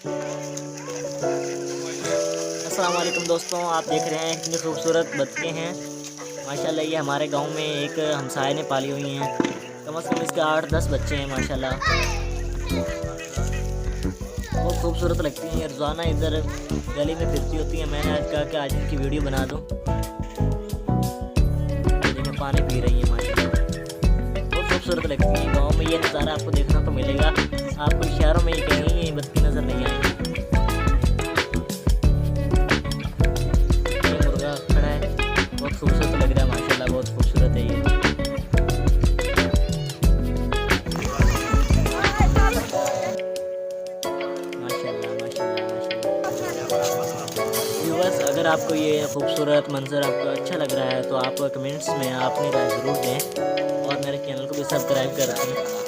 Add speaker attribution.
Speaker 1: अस्सलाम वालेकुम दोस्तों, आप देख रहे हैं कितनी खूबसूरत बतखें हैं। माशाल्लाह ये हमारे गांव में एक हमसाये ने पाली हुई हैं। कम से कम इसके 8-10 बच्चे हैं माशाल्लाह। बहुत खूबसूरत लगती हैं। रोज़ाना इधर गली में फिरती होती हैं। मैंने आज कहा कि आज इनकी वीडियो बना दूं। देखिए पानी पी रही हैं माशाल्लाह, बहुत खूबसूरत लगती हैं। गाँव में ये नज़ारा आपको देखना तो मिलेगा, आपको शहरों में ये कहीं ये बतखें नज़र नहीं आएंगी। खड़ा है, बहुत खूबसूरत लग रहा है माशाल्लाह, बहुत खूबसूरत है ये। माशाल्लाह माशाल्लाह माशाल्लाह। व्यूअर्स, अगर आपको ये खूबसूरत मंजर आपको अच्छा लग रहा है तो आप कमेंट्स में अपनी राय ज़रूर दें और मेरे चैनल को भी सब्सक्राइब कर दें।